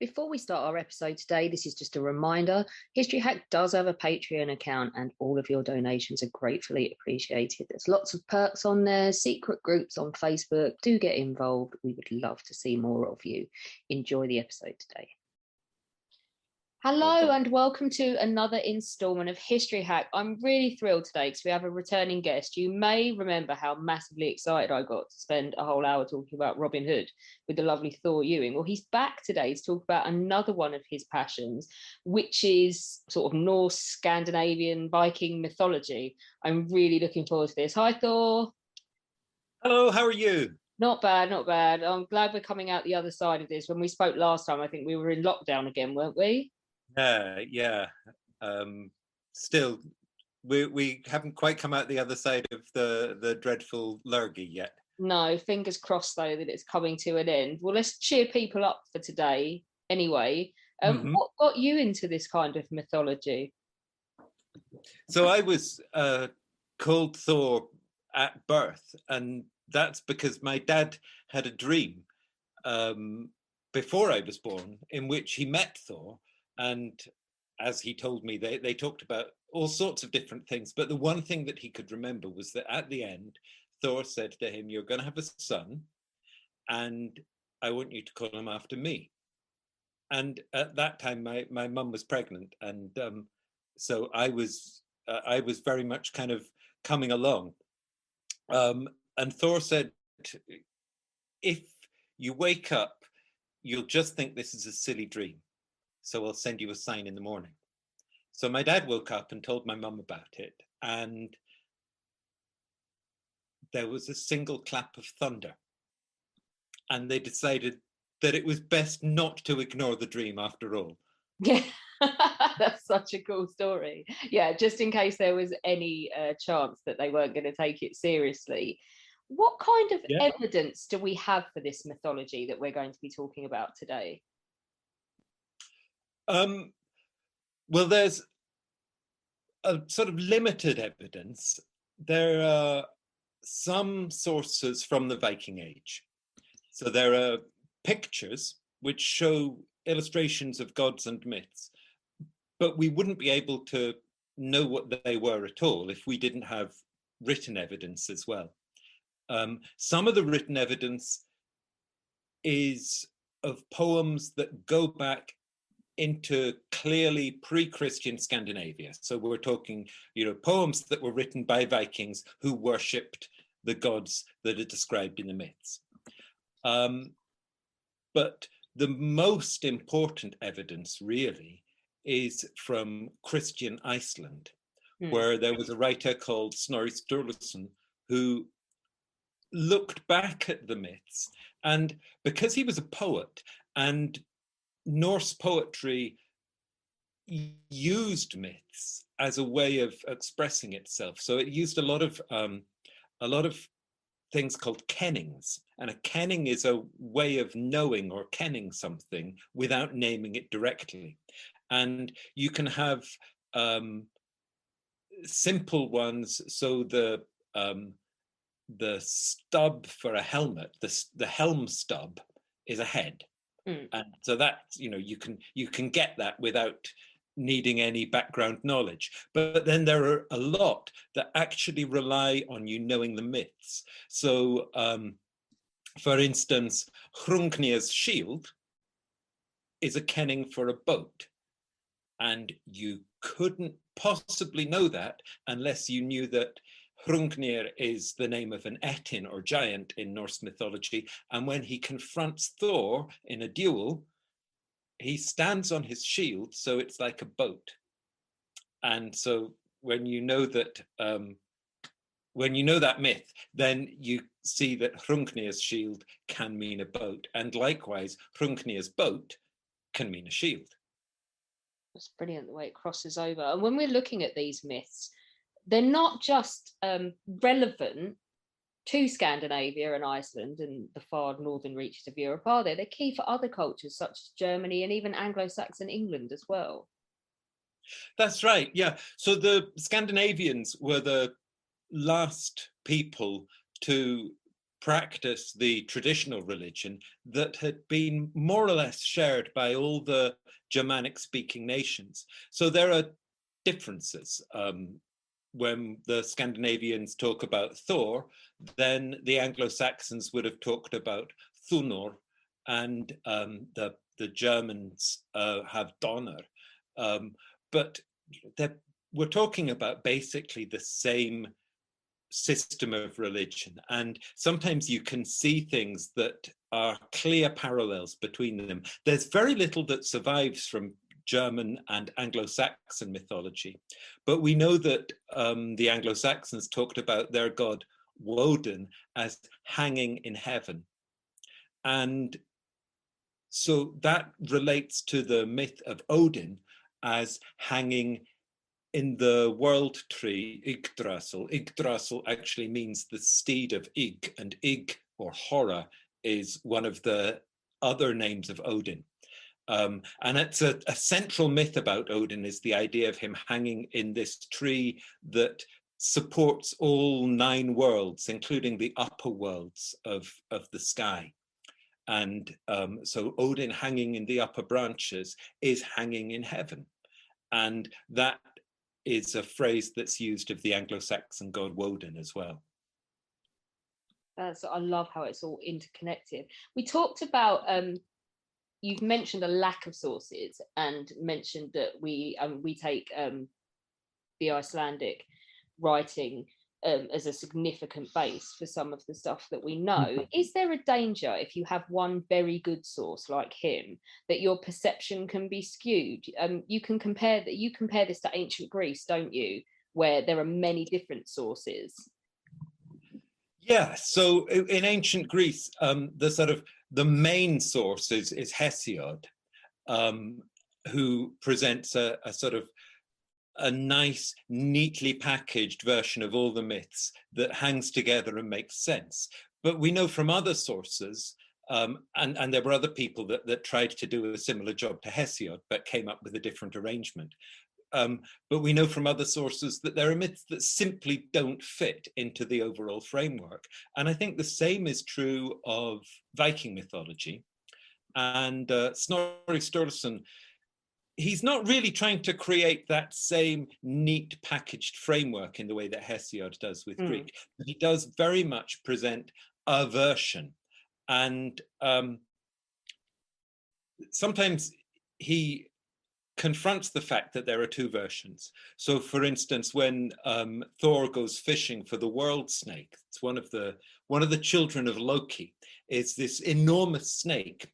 Before we start our episode today, this is just a reminder. History Hack does have a Patreon account and all of your donations are gratefully appreciated. There's lots of perks on there, secret groups on Facebook. Do get involved. We would love to see more of you. Enjoy the episode today. Hello and welcome to another instalment of History Hack. I'm really thrilled today because we have a returning guest. You may remember how massively excited I got to spend a whole hour talking about Robin Hood with the lovely Thor Ewing. Well, he's back today to talk about another one of his passions, which is sort of Norse, Scandinavian, Viking mythology. I'm really looking forward to this. Hi, Thor. Hello, how are you? Not bad, not bad. I'm glad we're coming out the other side of this. When we spoke last time, I think we were in lockdown again, weren't we? Yeah. Still, we haven't quite come out the other side of the dreadful lurgy yet. No, fingers crossed though that it's coming to an end. Well, let's cheer people up for today anyway. What got you into this kind of mythology? So I was called Thor at birth, and that's because my dad had a dream before I was born in which he met Thor. And as he told me, they talked about all sorts of different things. But the one thing that he could remember was that at the end, Thor said to him, "You're going to have a son, and I want you to call him after me." And at that time, my mum was pregnant. And so I was very much kind of coming along. And Thor said, "If you wake up, you'll just think this is a silly dream. So I'll send you a sign in the morning." So my dad woke up and told my mum about it. And there was a single clap of thunder. And they decided that it was best not to ignore the dream after all. Yeah, that's such a cool story. Yeah, just in case there was any chance that they weren't going to take it seriously. What kind of evidence do we have for this mythology that we're going to be talking about today? Well, there's a sort of limited evidence. There are some sources from the Viking Age. So there are pictures which show illustrations of gods and myths, but we wouldn't be able to know what they were at all if we didn't have written evidence as well. Some of the written evidence is of poems that go back into clearly pre-Christian Scandinavia. So we're talking, poems that were written by Vikings who worshipped the gods that are described in the myths. But the most important evidence really is from Christian Iceland, where there was a writer called Snorri Sturluson who looked back at the myths, and because he was a poet and Norse poetry used myths as a way of expressing itself. So it used a lot of things called kennings, and a kenning is a way of knowing or kenning something without naming it directly. And you can have simple ones. So the stub for a helmet, the helm stub, is a head. And so that, you can get that without needing any background knowledge. But then there are a lot that actually rely on you knowing the myths. So, for instance, Hrungnir's shield is a kenning for a boat. And you couldn't possibly know that unless you knew that Hrungnir is the name of an Ettin or giant in Norse mythology. And when he confronts Thor in a duel, he stands on his shield, so it's like a boat. And so when you know that myth, then you see that Hrungnir's shield can mean a boat. And likewise, Hrungnir's boat can mean a shield. It's brilliant the way it crosses over. And when we're looking at these myths, they're not just relevant to Scandinavia and Iceland and the far northern reaches of Europe, are they? They're key for other cultures such as Germany and even Anglo-Saxon England as well. That's right, yeah. So the Scandinavians were the last people to practice the traditional religion that had been more or less shared by all the Germanic speaking nations. So there are differences. When the Scandinavians talk about Thor, then the Anglo-Saxons would have talked about Thunor, and the Germans have Donner. But we're talking about basically the same system of religion, and sometimes you can see things that are clear parallels between them. There's very little that survives from German and Anglo-Saxon mythology, but we know that the Anglo-Saxons talked about their god Woden as hanging in heaven, and so that relates to the myth of Odin as hanging in the world tree Yggdrasil. Yggdrasil actually means the steed of Ygg, and Ygg, or Hora, is one of the other names of Odin. And it's a central myth about Odin is the idea of him hanging in this tree that supports all 9 worlds, including the upper worlds of the sky. And so Odin hanging in the upper branches is hanging in heaven. And that is a phrase that's used of the Anglo-Saxon god Woden as well. I love how it's all interconnected. We talked about, you've mentioned a lack of sources and mentioned that we take the Icelandic writing as a significant base for some of the stuff that we know. Is there a danger if you have one very good source like him that your perception can be skewed? You compare this to ancient Greece, don't you, where there are many different sources? Yeah, so in ancient Greece, the main source is Hesiod, who presents a sort of a nice, neatly packaged version of all the myths that hangs together and makes sense. But we know from other sources, and there were other people that tried to do a similar job to Hesiod, but came up with a different arrangement. But we know from other sources that there are myths that simply don't fit into the overall framework. And I think the same is true of Viking mythology. And Snorri Sturluson, he's not really trying to create that same neat packaged framework in the way that Hesiod does with Greek. But he does very much present a version. And sometimes he confronts the fact that there are 2 versions. So for instance, when Thor goes fishing for the world snake, it's one of the children of Loki, is this enormous snake,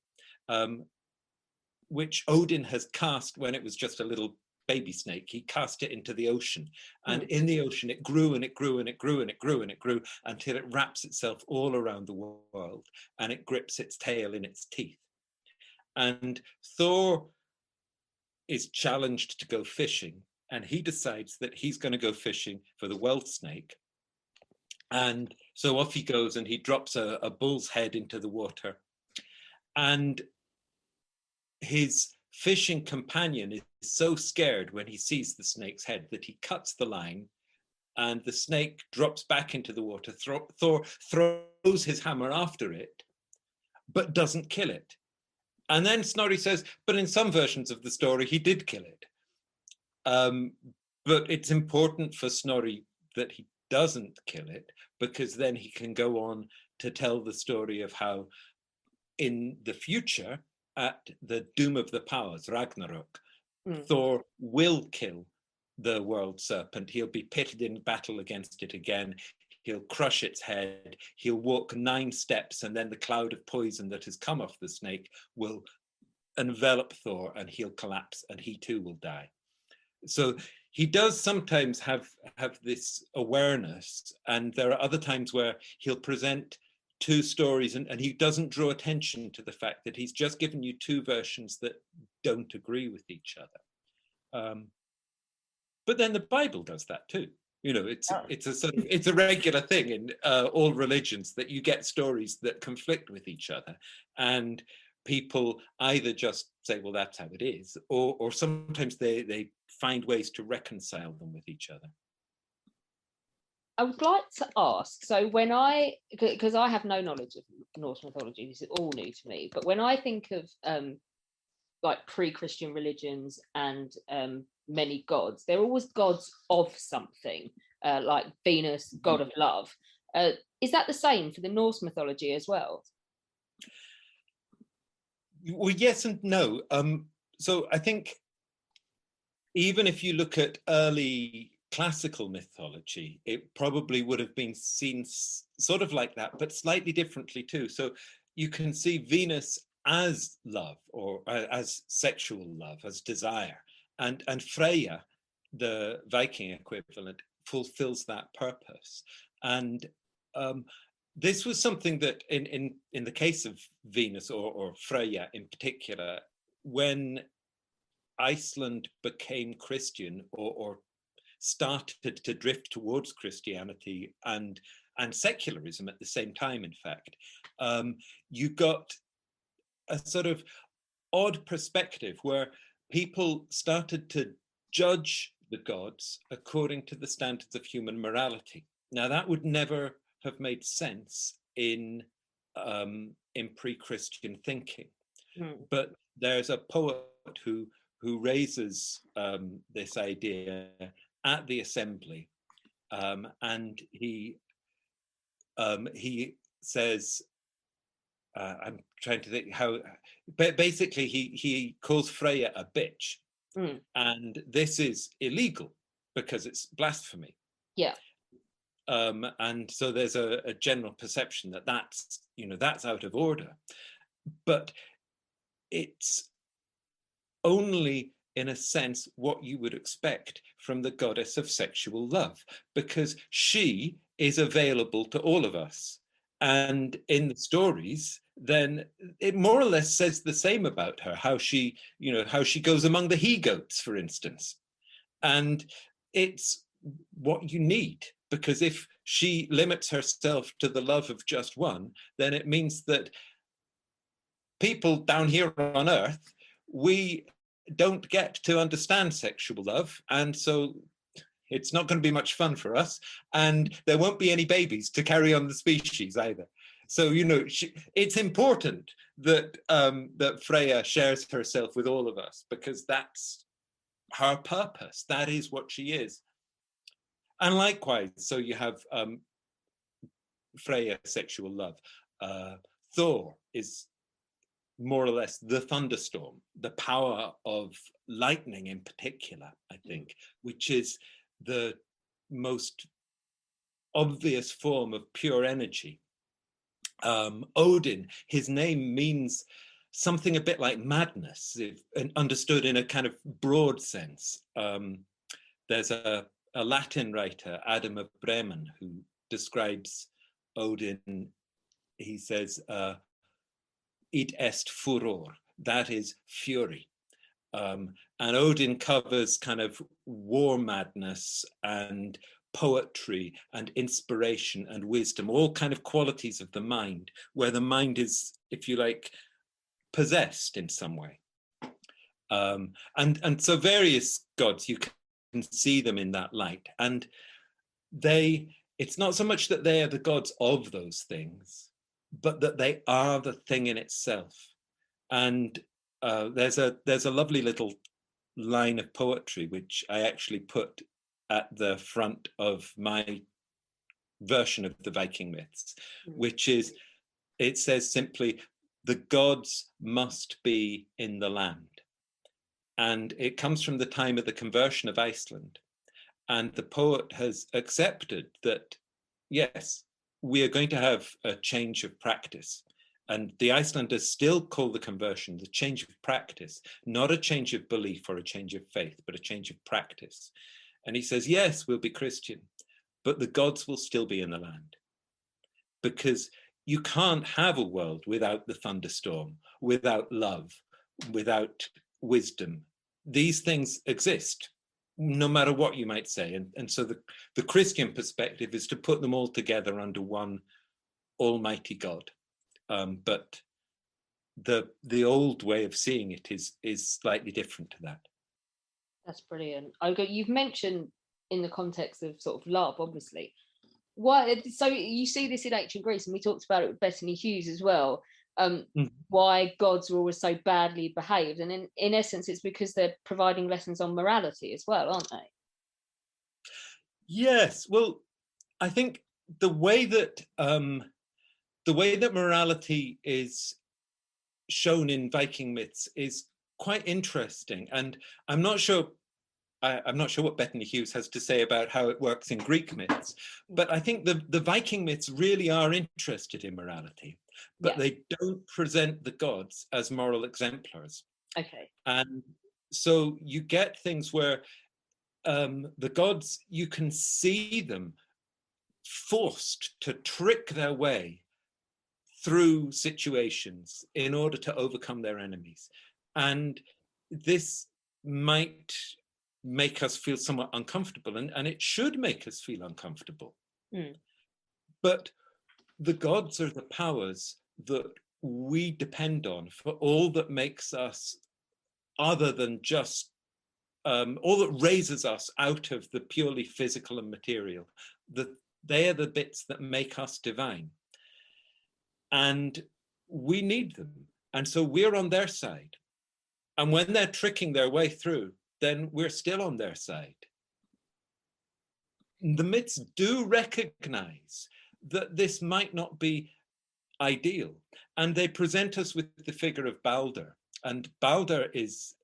which Odin has cast when it was just a little baby snake. He cast it into the ocean, and in the ocean it grew and it grew and it grew and it grew and it grew until it wraps itself all around the world and it grips its tail in its teeth. And Thor is challenged to go fishing, and he decides that he's going to go fishing for the world snake. And so off he goes, and he drops a bull's head into the water. And his fishing companion is so scared when he sees the snake's head that he cuts the line, and the snake drops back into the water. Thor throws his hammer after it, but doesn't kill it. And then Snorri says, but in some versions of the story, he did kill it. But it's important for Snorri that he doesn't kill it, because then he can go on to tell the story of how in the future, at the doom of the powers, Ragnarok, Thor will kill the world serpent. He'll be pitted in battle against it again. He'll crush its head. He'll walk 9 steps, and then the cloud of poison that has come off the snake will envelop Thor, and he'll collapse, and he too will die. So he does sometimes have this awareness, and there are other times where he'll present 2 stories, and he doesn't draw attention to the fact that he's just given you 2 versions that don't agree with each other. But then the Bible does that too. You know, it's a regular thing in all religions that you get stories that conflict with each other, and people either just say, well, that's how it is, or sometimes they find ways to reconcile them with each other. I would like to ask, so because I have no knowledge of Norse mythology, this is all new to me, but when I think of like pre-Christian religions and many gods, they're always gods of something, like Venus, god of love. Is that the same for the Norse mythology as well? Well, yes and no. So I think even if you look at early classical mythology, it probably would have been seen sort of like that, but slightly differently too. So you can see Venus as love, or as sexual love, as desire, and Freya, the Viking equivalent, fulfills that purpose. And this was something that in the case of Venus, or Freya in particular, when Iceland became Christian, or started to drift towards Christianity and secularism at the same time, in fact, you got a sort of odd perspective where people started to judge the gods according to the standards of human morality. Now, that would never have made sense in pre-Christian thinking. But there's a poet who raises this idea at the assembly, and he says, I'm trying to think how, but basically he calls Freya a bitch, and this is illegal because it's blasphemy. Yeah. And so there's a general perception that that's out of order, but it's only in a sense what you would expect from the goddess of sexual love, because she is available to all of us. And in the stories, then it more or less says the same about her, how she goes among the he-goats, for instance. And it's what you need, because if she limits herself to the love of just one, then it means that people down here on Earth, we don't get to understand sexual love, and so it's not going to be much fun for us, and there won't be any babies to carry on the species either. So it's important that that Freya shares herself with all of us, because that's her purpose. That is what she is. And likewise, so you have Freya, sexual love. Thor is more or less the thunderstorm, the power of lightning in particular, I think, which is the most obvious form of pure energy. Odin, his name means something a bit like madness, understood in a kind of broad sense. There's a Latin writer, Adam of Bremen, who describes Odin. He says, id est furor, that is fury. And Odin covers kind of war madness and poetry and inspiration and wisdom, all kind of qualities of the mind, where the mind is, if you like, possessed in some way. And so various gods, you can see them in that light. And it's not so much that they are the gods of those things, but that they are the thing in itself. And there's a lovely little line of poetry which I actually put at the front of my version of the Viking myths, which is, it says simply, the gods must be in the land. And it comes from the time of the conversion of Iceland. And the poet has accepted that, yes, we are going to have a change of practice. And the Icelanders still call the conversion the change of practice, not a change of belief or a change of faith, but a change of practice. And he says, yes, we'll be Christian, but the gods will still be in the land. Because you can't have a world without the thunderstorm, without love, without wisdom. These things exist, no matter what you might say. And so the Christian perspective is to put them all together under one almighty God. But the old way of seeing it is slightly different to that. That's brilliant. You've mentioned in the context of sort of love, obviously, why? So you see this in ancient Greece, and we talked about it with Bettany Hughes as well. Why gods are always so badly behaved, and in essence, it's because they're providing lessons on morality as well, aren't they? Yes. Well, I think the way that morality is shown in Viking myths is quite interesting, and I'm not sure what Bettany Hughes has to say about how it works in Greek myths, but I think the Viking myths really are interested in morality, but they don't present the gods as moral exemplars. Okay. And so you get things where the gods, you can see them forced to trick their way through situations in order to overcome their enemies. And this might make us feel somewhat uncomfortable, and it should make us feel uncomfortable. But the gods are the powers that we depend on for all that makes us other than just all that raises us out of the purely physical and material. They are the bits that make us divine. And we need them. And so we're on their side. And when they're tricking their way through, then we're still on their side. The myths do recognize that this might not be ideal. And they present us with the figure of Balder. And Balder is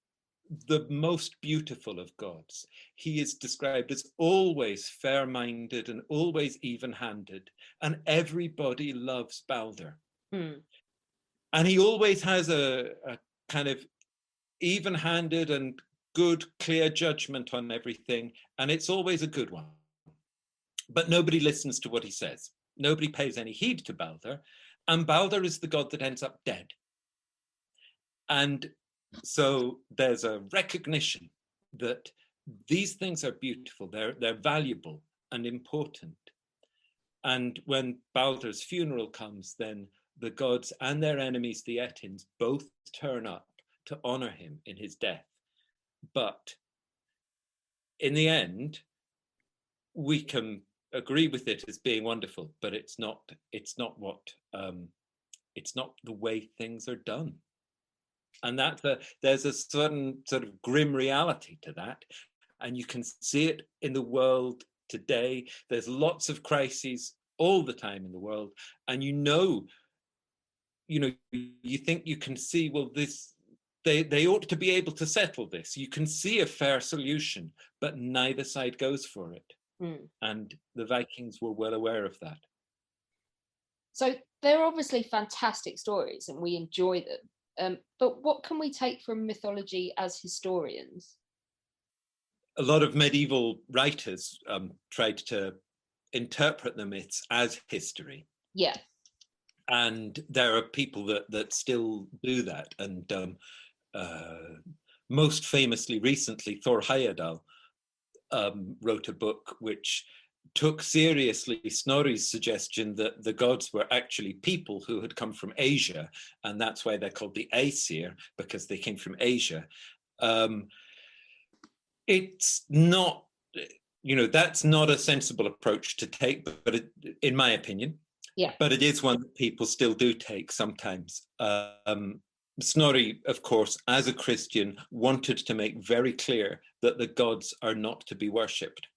the most beautiful of gods. He is described as always fair-minded and always even-handed, and everybody loves Balder. And he always has a kind of even-handed and good, clear judgment on everything, and it's always a good one. But nobody listens to what he says. Nobody pays any heed to Balder, and Balder is the god that ends up dead. And so there's a recognition that these things are beautiful, they're valuable and important. And when Balder's funeral comes, then the gods and their enemies, the Etins, both turn up to honor him in his death. But in the end, we can agree with it as being wonderful, but it's not the way things are done. And there's a certain sort of grim reality to that. And you can see it in the world today. There's lots of crises all the time in the world. And you think you can see, well, they ought to be able to settle this. You can see a fair solution, but neither side goes for it. And the Vikings were well aware of that. So they're obviously fantastic stories and we enjoy them. But what can we take from mythology as historians? A lot of medieval writers tried to interpret the myths as history. Yeah. And there are people that still do that. And most famously recently, Thor Heyerdahl wrote a book which took seriously Snorri's suggestion that the gods were actually people who had come from Asia, and that's why they're called the Aesir, because they came from Asia. It's not, that's not a sensible approach to take, but in my opinion, but it is one that people still do take sometimes. Snorri, of course, as a Christian, wanted to make very clear that the gods are not to be worshipped.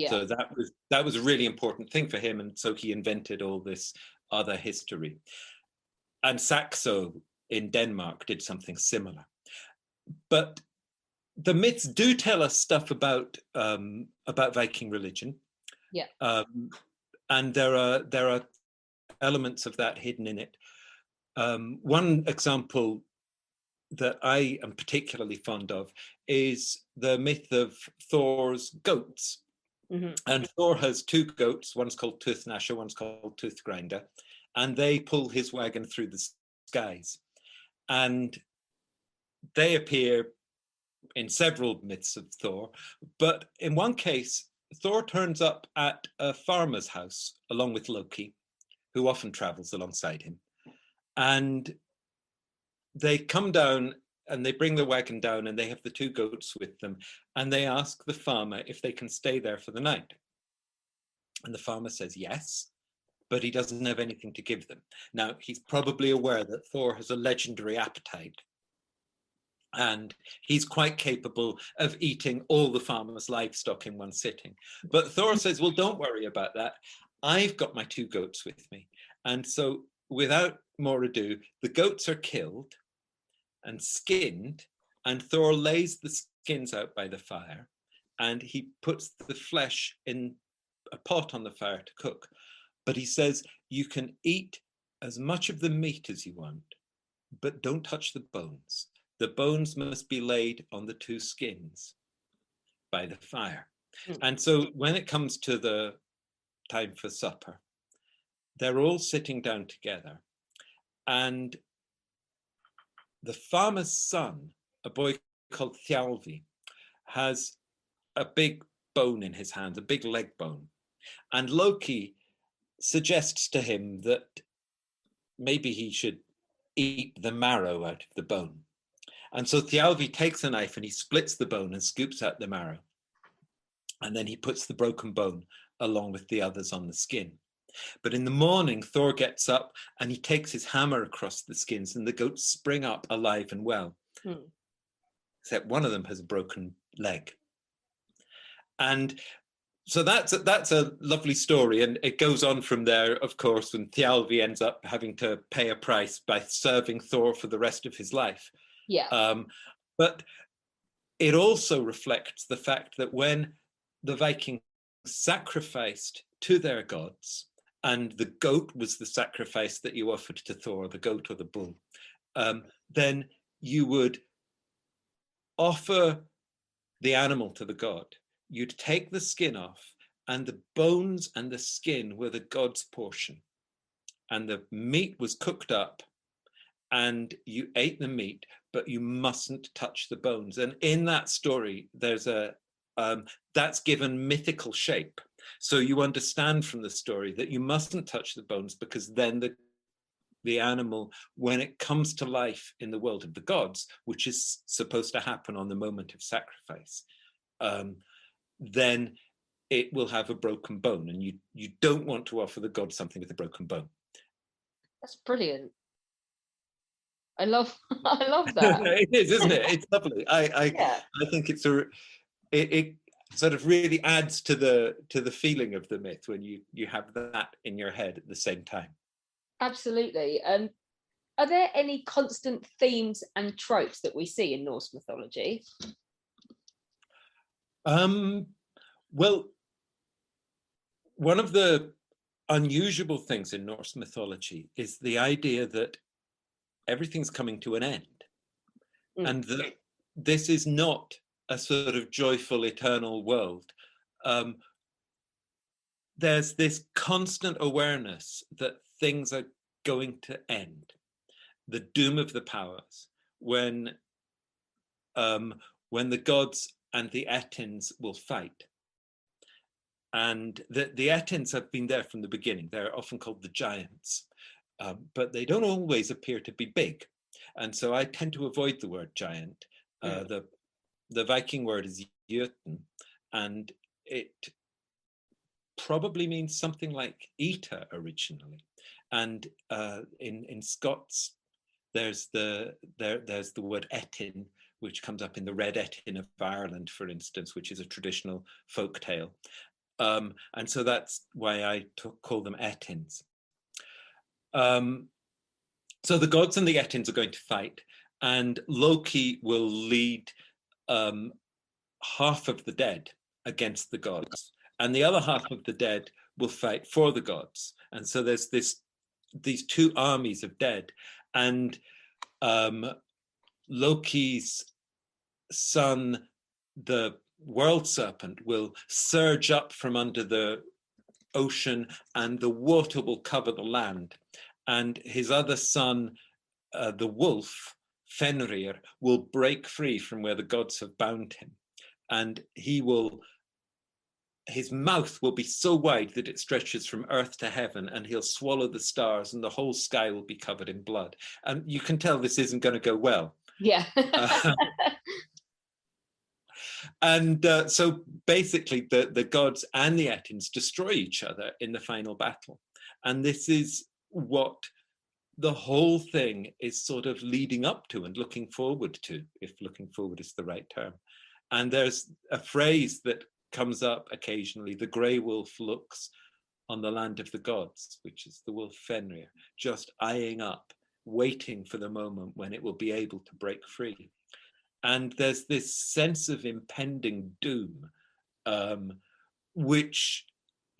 So that was a really important thing for him, and so he invented all this other history. And Saxo in Denmark did something similar. But the myths do tell us stuff about Viking religion. And there are elements of that hidden in it. One example that I am particularly fond of is the myth of Thor's goats. And Thor has two goats, one's called Toothgnasher, one's called Toothgrinder, and they pull his wagon through the skies. And they appear in several myths of Thor, but in one case, Thor turns up at a farmer's house along with Loki, who often travels alongside him. And they come down and they bring the wagon down and they have the two goats with them. And they ask the farmer if they can stay there for the night. And the farmer says yes, but he doesn't have anything to give them. Now, he's probably aware that Thor has a legendary appetite, and he's quite capable of eating all the farmer's livestock in one sitting. But Thor says, well, don't worry about that. I've got my 2 goats with me. And so without more ado, the goats are killed and skinned, and Thor lays the skins out by the fire, and he puts the flesh in a pot on the fire to cook. But he says, you can eat as much of the meat as you want, but don't touch the bones. The bones must be laid on the 2 skins by the fire. And so when it comes to the time for supper, they're all sitting down together, and the farmer's son, a boy called Thjalfi, has a big bone in his hand, a big leg bone. And Loki suggests to him that maybe he should eat the marrow out of the bone. And so Thjalfi takes a knife and he splits the bone and scoops out the marrow. And then he puts the broken bone along with the others on the skin. But in the morning, Thor gets up and he takes his hammer across the skins, and the goats spring up alive and well. Except one of them has a broken leg. And so that's a lovely story, and it goes on from there, of course, when Thjalfi ends up having to pay a price by serving Thor for the rest of his life. But it also reflects the fact that when the Vikings sacrificed to their gods, and the goat was the sacrifice that you offered to Thor, the goat or the bull, then you would offer the animal to the god. You'd take the skin off, and the bones and the skin were the god's portion. And the meat was cooked up, and you ate the meat, but you mustn't touch the bones. And in that story, there's that's given mythical shape. So you understand from the story that you mustn't touch the bones, because then the animal, when it comes to life in the world of the gods, which is supposed to happen on the moment of sacrifice, then it will have a broken bone, and you don't want to offer the god something with a broken bone. That's brilliant. I love that. It is, isn't it? It's lovely. I think it sort of really adds to the feeling of the myth when you have that in your head at the same time. Absolutely. Are there any constant themes and tropes that we see in Norse mythology? Well, one of the unusual things in Norse mythology is the idea that everything's coming to an end, and that this is not a sort of joyful, eternal world. There's this constant awareness that things are going to end, the doom of the powers, when the gods and the Etins will fight. And the Etins have been there from the beginning. They're often called the giants, but they don't always appear to be big. And so I tend to avoid the word giant. The Viking word is jötun, and it probably means something like eater originally. And in Scots, there's the word etin, which comes up in the Red Etin of Ireland, for instance, which is a traditional folk tale. And so that's why I call them Etins. So the gods and the Etins are going to fight, and Loki will lead half of the dead against the gods, and the other half of the dead will fight for the gods. And so there's these 2 armies of dead, and Loki's son, the world serpent, will surge up from under the ocean, and the water will cover the land. And his other son, the wolf, Fenrir, will break free from where the gods have bound him. And his mouth will be so wide that it stretches from earth to heaven, and he'll swallow the stars, and the whole sky will be covered in blood. And you can tell this isn't going to go well. Yeah. And so basically the gods and the Etins destroy each other in the final battle. And this is what the whole thing is sort of leading up to and looking forward to, if looking forward is the right term. And there's a phrase that comes up occasionally: the grey wolf looks on the land of the gods, which is the wolf Fenrir, just eyeing up, waiting for the moment when it will be able to break free. And there's this sense of impending doom, which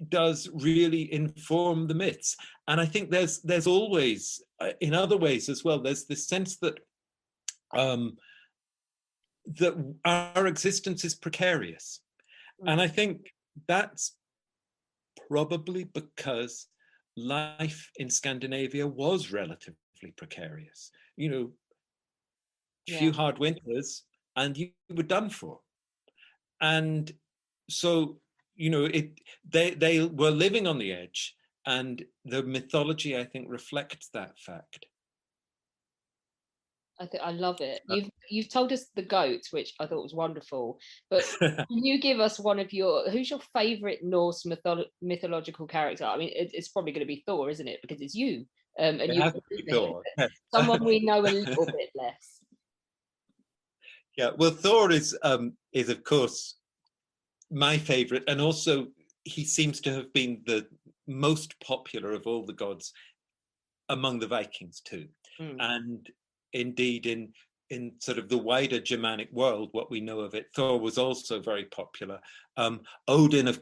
does really inform the myths. And I think there's always, in other ways as well, there's this sense that that our existence is precarious. And I think that's probably because life in Scandinavia was relatively precarious. You know, few hard winters and you were done for. And so, you know, they were living on the edge, and the mythology, I think, reflects that fact. I love it. You've told us the goats, which I thought was wonderful. But can you give us who's your favorite Norse mythological character? I mean, it's probably going to be Thor, isn't it? Because it's you. And it you has to be Thor. someone we know a little bit less. Yeah, well, Thor is of course my favorite, and also he seems to have been the most popular of all the gods among the Vikings too. And indeed, in sort of the wider Germanic world, what we know of it, Thor was also very popular. Odin, of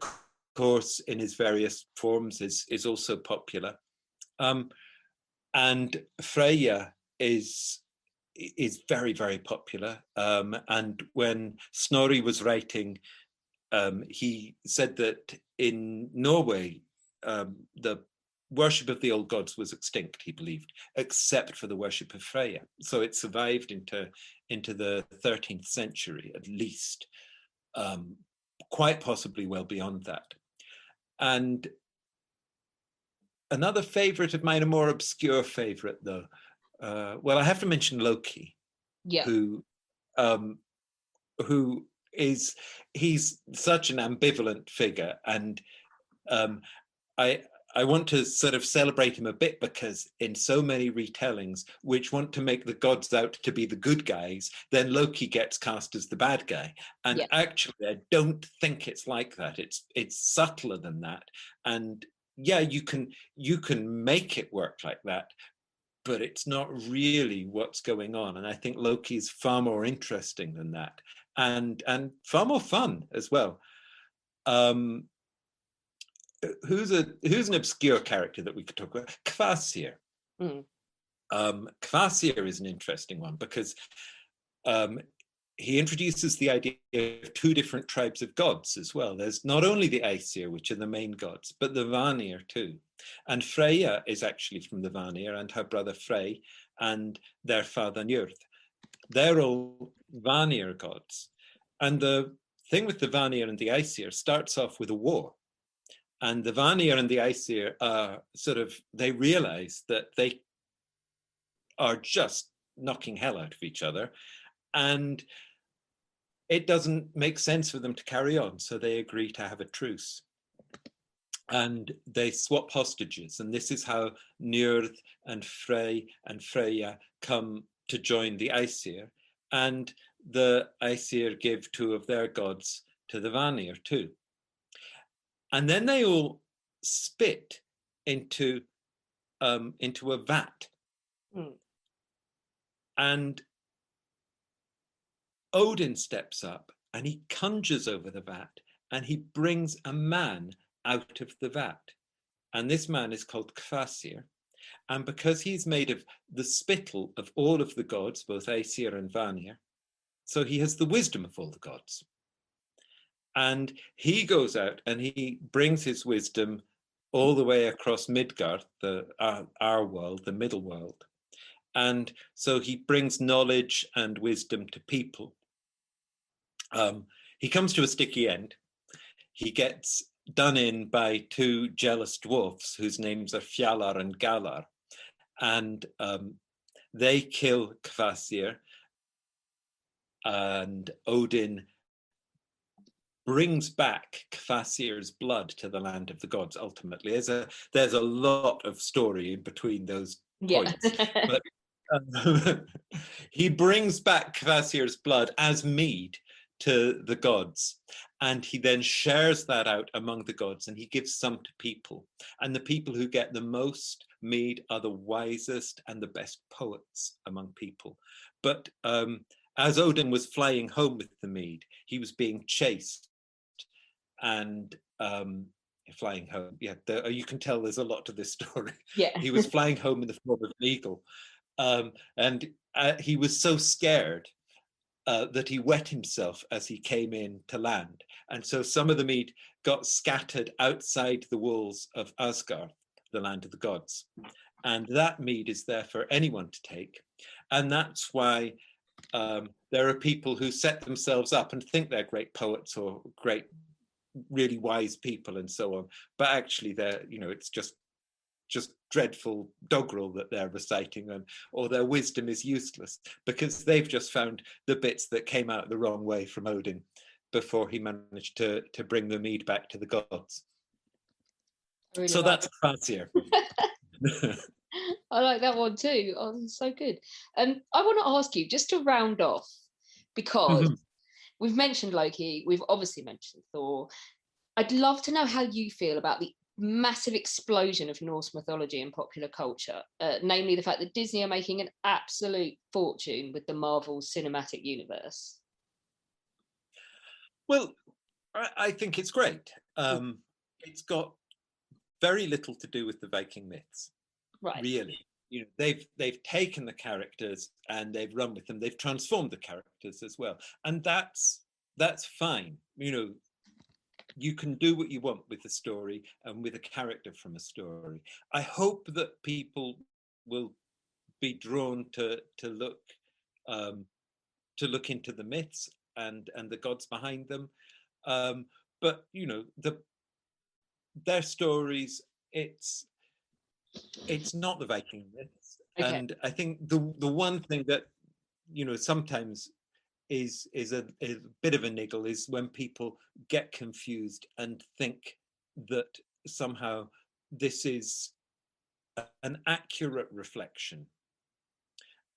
course, in his various forms, is also popular. And Freya is very, very popular. And when Snorri was writing, he said that in Norway, the worship of the old gods was extinct, he believed, except for the worship of Freya. So it survived into the 13th century, at least, quite possibly well beyond that. And another favorite of mine, a more obscure favorite, though, well, I have to mention Loki, who he's such an ambivalent figure, and I want to sort of celebrate him a bit, because in so many retellings which want to make the gods out to be the good guys, then Loki gets cast as the bad guy. And actually, I don't think it's like that. It's subtler than that. And yeah, you can make it work like that, but it's not really what's going on. And I think Loki is far more interesting than that, and far more fun as well. Who's an obscure character that we could talk about? Kvasir. Kvasir is an interesting one, because he introduces the idea of two different tribes of gods as well. There's not only the Aesir, which are the main gods, but the Vanir too. And Freya is actually from the Vanir, and her brother Frey and their father Njörð. They're all Vanir gods. And the thing with the Vanir and the Aesir starts off with a war. And the Vanir and the Aesir are they realize that they are just knocking hell out of each other. And it doesn't make sense for them to carry on. So they agree to have a truce. And they swap hostages. And this is how Njörð and Frey and Freya come to join the Aesir. And the Aesir give two of their gods to the Vanir too. And then they all spit into a vat. And Odin steps up and he conjures over the vat, and he brings a man out of the vat. And this man is called Kvasir. And because he's made of the spittle of all of the gods, both Aesir and Vanir, so he has the wisdom of all the gods. And he goes out and he brings his wisdom all the way across Midgard, our world, the middle world. And so he brings knowledge and wisdom to people. He comes to a sticky end. He gets done in by two jealous dwarfs whose names are Fjalar and Galar. And they kill Kvasir, and Odin brings back Kvasir's blood to the land of the gods. Ultimately, there's a lot of story in between those points, but he brings back Kvasir's blood as mead to the gods, and he then shares that out among the gods, and he gives some to people, and the people who get the most mead are the wisest and the best poets among people. But as Odin was flying home with the mead, he was being chased, and flying home, you can tell there's a lot to this story. He was flying home in the form of an eagle, and he was so scared that he wet himself as he came in to land. And so some of the mead got scattered outside the walls of Asgard, the land of the gods. And that mead is there for anyone to take. And that's why there are people who set themselves up and think they're great poets or great, really wise people and so on. But actually they're, it's just dreadful doggerel that they're reciting, or their wisdom is useless because they've just found the bits that came out the wrong way from Odin before he managed to bring the mead back to the gods. Really so that's Kvasir. I like that one too. Oh, that's so good. I want to ask you, just to round off, because we've mentioned Loki, we've obviously mentioned Thor. I'd love to know how you feel about the massive explosion of Norse mythology in popular culture, namely the fact that Disney are making an absolute fortune with the Marvel Cinematic Universe. Well, I think it's great. It's got very little to do with the Viking myths, right? Really, they've taken the characters and they've run with them. They've transformed the characters as well, and that's fine. You can do what you want with the story and with a character from a story. I hope that people will be drawn to look into the myths and the gods behind them. But their stories, it's not the Viking myths. Okay. And I think the one thing that sometimes is a bit of a niggle is when people get confused and think that somehow this is an accurate reflection.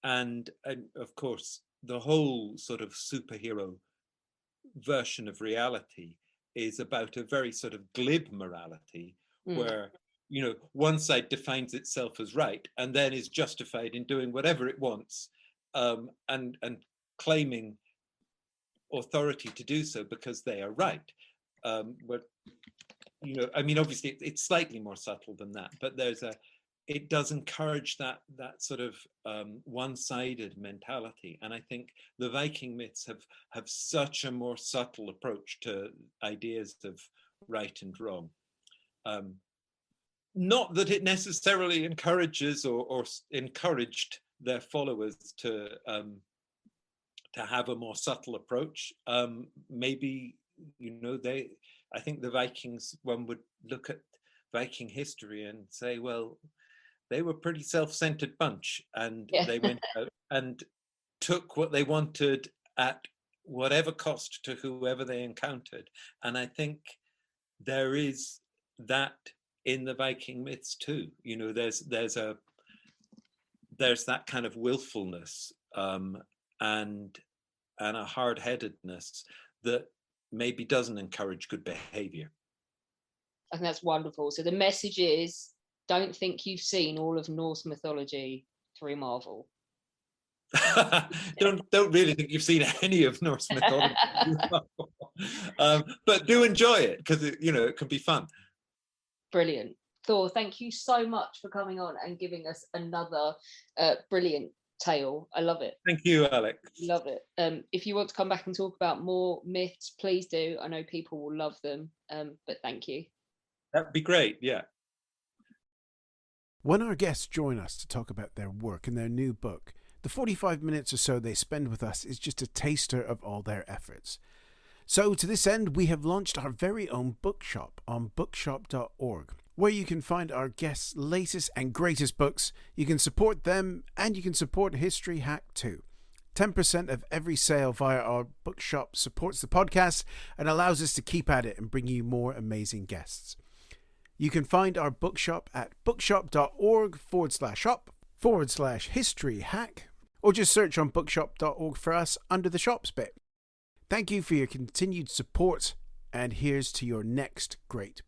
And of course, the whole sort of superhero version of reality is about a very sort of glib morality where, one side defines itself as right and then is justified in doing whatever it wants and claiming authority to do so because they are right. Obviously it's slightly more subtle than that, but it does encourage that sort of one-sided mentality. And I think the Viking myths have such a more subtle approach to ideas of right and wrong. Not that it necessarily encourages or encouraged their followers to have a more subtle approach. Maybe, I think the Vikings, one would look at Viking history and say, well, they were a pretty self-centered bunch, and they went out and took what they wanted at whatever cost to whoever they encountered. And I think there is that in the Viking myths too. There's that kind of willfulness and a hard-headedness that maybe doesn't encourage good behavior. I think that's wonderful. So the message is, don't think you've seen all of Norse mythology through Marvel. don't really think you've seen any of Norse mythology. But do enjoy it because it can be fun. Brilliant. Thor, thank you so much for coming on and giving us another brilliant tale. I love it. Thank you, Alex. Love it. If you want to come back and talk about more myths, please do. I know people will love them, but thank you. That'd be great, yeah. When our guests join us to talk about their work and their new book, the 45 minutes or so they spend with us is just a taster of all their efforts. So to this end, we have launched our very own bookshop on bookshop.org, where you can find our guests' latest and greatest books. You can support them and you can support History Hack too. 10% of every sale via our bookshop supports the podcast and allows us to keep at it and bring you more amazing guests. You can find our bookshop at bookshop.org/shop/history hack, or just search on bookshop.org for us under the shops bit. Thank you for your continued support, and here's to your next great